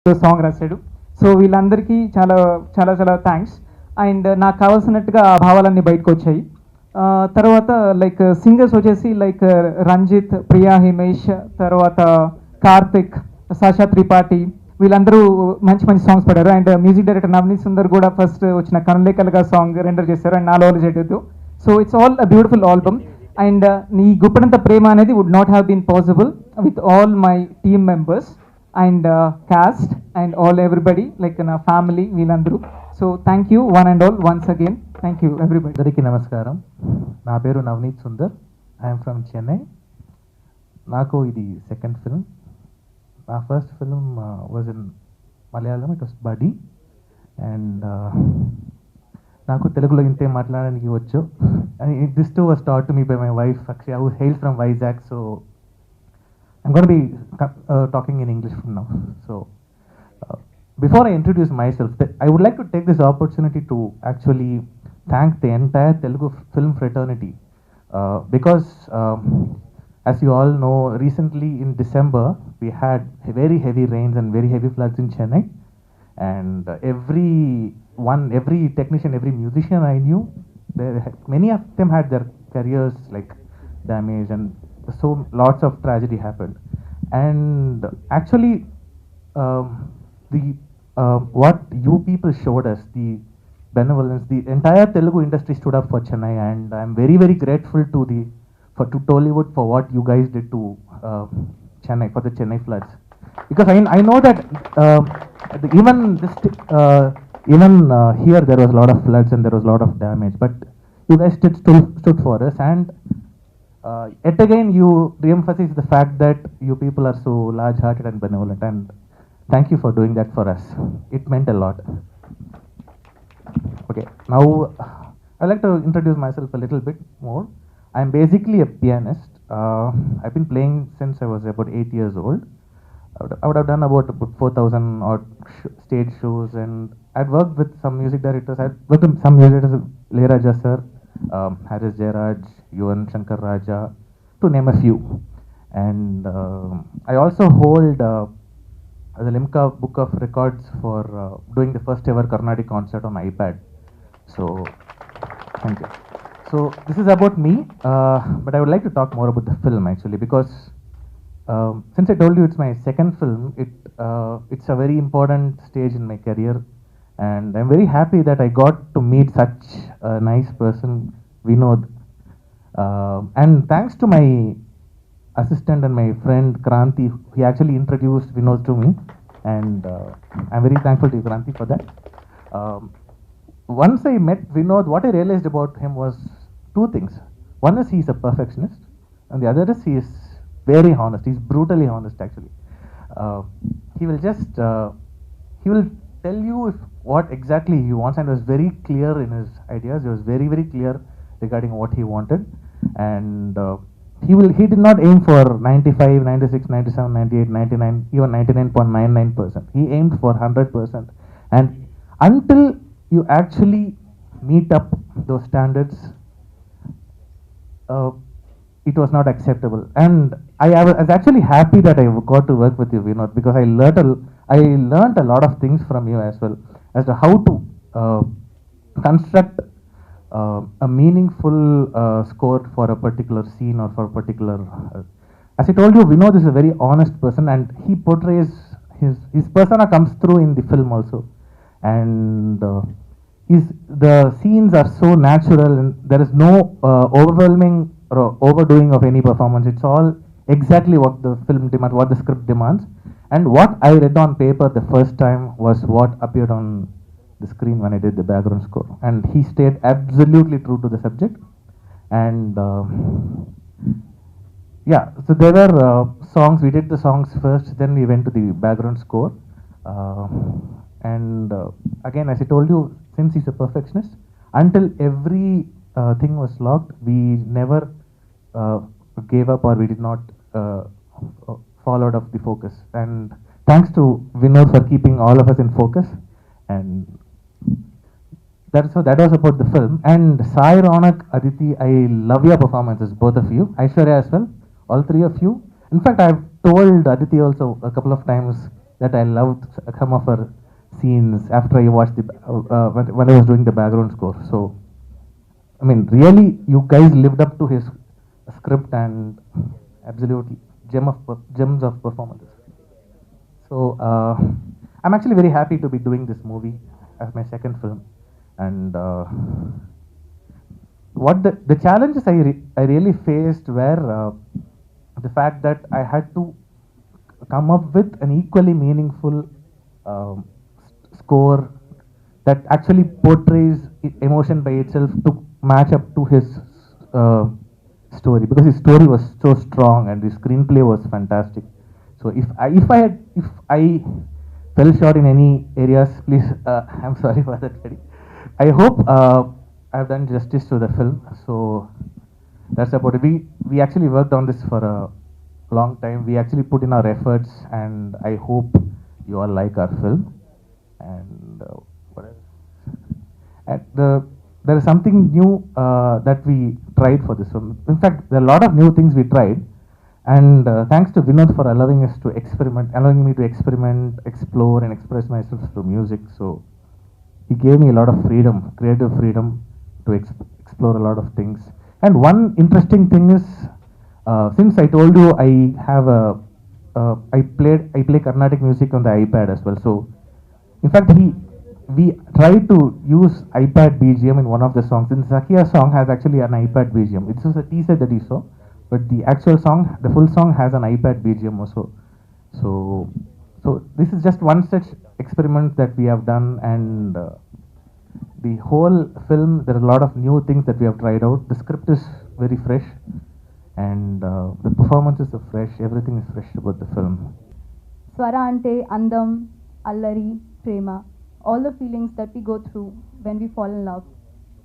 Song రాశాడు. So వీళ్ళందరికీ చాలా చాలా చాలా థ్యాంక్స్. అండ్ నాకు కావాల్సినట్టుగా ఆ భావాలన్నీ బయటకు వచ్చాయి. తర్వాత లైక్ సింగర్స్ వచ్చేసి లైక్ రంజిత్, ప్రియా హిమేష్, తర్వాత కార్తిక్, సాషా త్రిపాఠి, వీళ్ళందరూ మంచి మంచి సాంగ్స్ పాడారు. And music director Navaneeth Sundar కూడా ఫస్ట్ వచ్చిన కనులేకలుగా సాంగ్ రెండర్ చేశారు. అండ్ నాలో చేయలేదు. So it's all a beautiful album. And ఈ గుప్పడంత ప్రేమ అనేది would not have been possible with all my team members and cast and all everybody like na family వీళ్ళందరూ. So thank you one and all once again. Thank you everybody. అందరికీ నమస్కారం. నా పేరు Navaneeth Sundar. I'm from Chennai. నాకు ఇది second film. నా first film was in Malayalam. It was Buddy. And నాకు తెలుగులో ఇంతే మాట్లాడడానికి వచ్చు. This too was taught to me by my wife. Actually I hail from Vizag. So I'm going to be talking in English from now. So, before I introduce myself, I would like to take this opportunity to actually thank the entire Telugu film fraternity. Because, as you all know, recently in December, we had very heavy rains and very heavy floods in Chennai. And every technician, every musician I knew, many of them had their careers like damaged, and so lots of tragedy happened. And actually what you people showed us, the benevolence, the entire Telugu industry stood up for Chennai, and I'm very very grateful to Tollywood for what you guys did to Chennai, for the Chennai floods. Because I know that even here there was a lot of floods and there was a lot of damage, but you guys stood for us. And yet again, you re-emphasize the fact that you people are so large-hearted and benevolent, and thank you for doing that for us. It meant a lot. Okay, now I'd like to introduce myself a little bit more. I'm basically a pianist. I've been playing since I was about 8 years old. I would have done about 4,000 odd stage shows, and I'd worked with some music directors. I'd worked with some music directors, Leraja sir, Harris Jairaj, Yuvan Shankar Raja, to name a few. And I also hold the Limca Book of Records for doing the first ever Carnatic concert on iPad. So, thank you. So, this is about me, but I would like to talk more about the film actually, because since I told you it's my second film, it's a very important stage in my career. And I'm very happy that I got to meet such a nice person, Vinod. And thanks to my assistant and my friend Kranti, he actually introduced Vinod to me. And I'm very thankful to Kranti for that. Once I met Vinod, what I realized about him was two things. One is he's a perfectionist, and the other is he is very honest. He's brutally honest actually. He will tell you what exactly he wants, and was very clear in his ideas. He was very very clear regarding what he wanted. And he did not aim for 95, 96, 97, 98, 99, even 99.99%. He aimed for 100%. And until you actually meet up those standards, it was not acceptable. And I was actually happy that I got to work with you, Vinod, because I learned a lot of things from you as well, as to how to construct a meaningful score for a particular scene or for a particular. As I told you, Vinod is a very honest person, and he portrays his persona comes through in the film also. And the scenes are so natural, and there is no overwhelming or overdoing of any performance. It's all exactly what the film demands, what the script demands. And what I read on paper the first time was what appeared on the screen when I did the background score. And he stayed absolutely true to the subject. And yeah, so there were songs. We did the songs first, then we went to the background score. And again, as I told you, since he's a perfectionist, until every thing was locked, we never gave up, or we did not fall out of the focus. And thanks to Vinod for keeping all of us in focus. And that was about the film. And Sai Ronak, Aditi, I love your performances, both of you. Aishwarya as well, all three of you. In fact, I've told Aditi also a couple of times, that I loved some of her scenes after I watched when I was doing the background score. So, I mean, really, you guys lived up to his script and absolutely gems of performances. So, I'm actually very happy to be doing this movie as my second film, and what the challenges I really faced were the fact that I had to come up with an equally meaningful score that actually portrays emotion by itself to match up to his uh, story, because his story was so strong and his screenplay was fantastic. So if I fell short in any areas, please, I'm sorry for that, Teddy. I hope I've done justice to the film. So that's about it. We actually worked on this for a long time. We actually put in our efforts, and I hope you all like our film. And what else? There is something new that we tried for this film. In fact, there are a lot of new things we tried, and thanks to Vinod for allowing me to experiment, explore, and express myself through music. So he gave me a lot of freedom, creative freedom to explore a lot of things. And one interesting thing is, since I told you I have I play Carnatic music on the iPad as well. So in fact, we tried to use iPad BGM in one of the songs. And Zakia song has actually an iPad BGM. It's just a teaser that you saw, but the actual song, the full song, has an iPad BGM also. So this is just one such experiment that we have done, and the whole film, there are a lot of new things that we have tried out. The script is very fresh, and the performances are fresh. Everything is fresh about the film. Swara ante andam, allari, prema, all the feelings that we go through when we fall in love.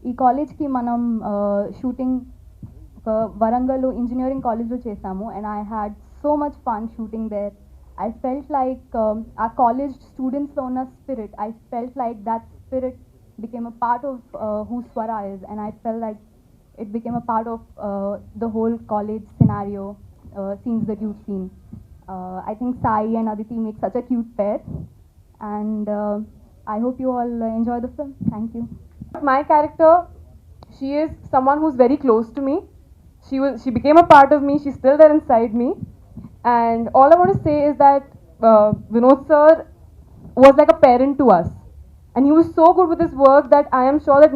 ఈ కాలేజ్కి మనం shooting వరంగల్లో engineering కాలేజ్లో చేసాము, and I had so much fun shooting there. I felt like our college students ఉన్న spirit, I felt like that spirit became a part of who Swara is, and I felt like it became a part of the whole college scenario, scenes that you've seen. I think Sai and Aditi make such a cute pair, and I hope you all enjoy the film. Thank you. My character, she is someone who's very close to me. She became a part of me. She's still there inside me. And all I want to say is that Vinod sir was like a parent to us. And he was so good with his work that I am sure that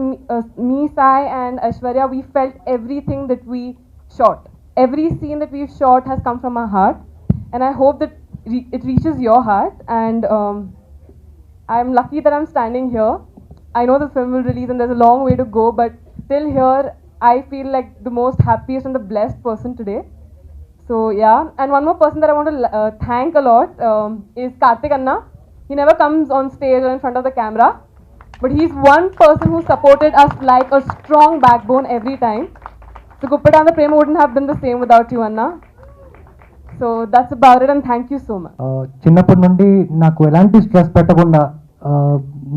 me, Sai and Aishwarya, we felt everything that we shot. Every scene that we've shot has come from our heart. And I hope that it reaches your heart. And I'm lucky that I'm standing here. I know the film will release and there's a long way to go, but till here, I feel like the most happiest and the blessed person today. So yeah, and one more person that I want to thank a lot is Karthik Anna. He never comes on stage or in front of the camera, but he's one person who supported us like a strong backbone every time. So Guppedantha Prema wouldn't have been the same without you, Anna. So that's about it, and thank you so much. చిన్నప్పటి నుండి నాకు ఎలాంటి stress పెట్టకుండా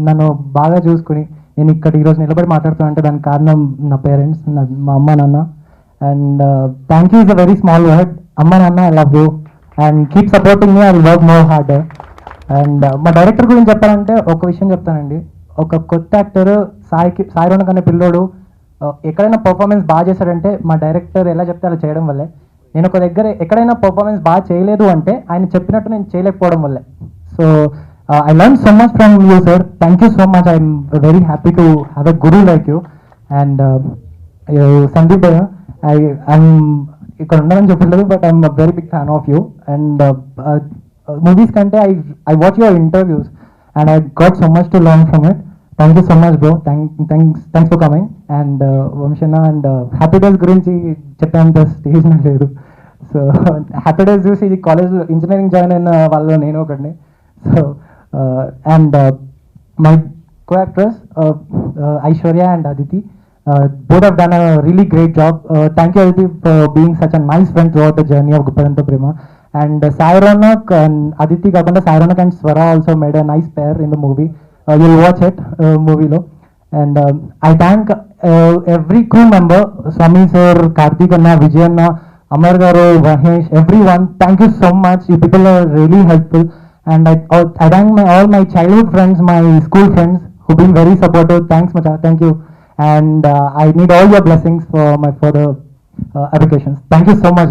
నన్ను బాగా చూసుకుని నేను ఇక్కడ ఈరోజు నిలబడి మాట్లాడుతానంటే దానికి కారణం నా పేరెంట్స్, మా అమ్మ నాన్న. And thank you is a very small word. అమ్మ నాన్న, I love you and keep supporting me, I will work more harder. And మా డైరెక్టర్ గురించి చెప్పాలంటే ఒక విషయం చెప్తానండి. ఒక కొత్త యాక్టర్ సాయి రోనక్ అనే పిల్లోడు ఎక్కడైనా పర్ఫార్మెన్స్ బాగా చేశాడంటే మా డైరెక్టర్ ఎలా చెప్తే అలా చేయడం వల్లే. నేను ఒక దగ్గర ఎక్కడైనా పర్ఫార్మెన్స్ బాగా చేయలేదు అంటే ఆయన చెప్పినట్టు నేను చేయలేకపోవడం వల్లే. So I learned so much from you, sir. Thank you so much. I'm very happy to have a guru like you. And Sandeep, I'm ఇక్కడ ఉండదని చెప్పలేదు, but I'm a very big fan of you. And movies కంటే I watch your interviews and I got so much to learn from it. Thank you so much, bro. Thanks for coming. And Vamshana and Happy Days గురించి చెప్పేంత stage నాకు లేదు. So happy days చూసి college engineering join అయిన వాళ్ళు నేను ఒకటిని. So and my co-actors Aishwarya and Aditi, both have done a really great job. Thank you, Aditi, for being such a nice friend throughout the journey of Guppedantha Prema. And Sai Ronak and Aditi kakunda Sai Ronak and Swara also made a nice pair in the movie. You'll watch it movie lo. And I thank every crew member, Swami sir, Karthik Anna, Vijayanna, Amar garu, Mahesh, everyone. Thank you so much. You people are really helpful. And I thank all my childhood friends, my school friends who've been very supportive. Thanks, Macha. Thank you. And I need all your blessings for my further applications. Thank you so much.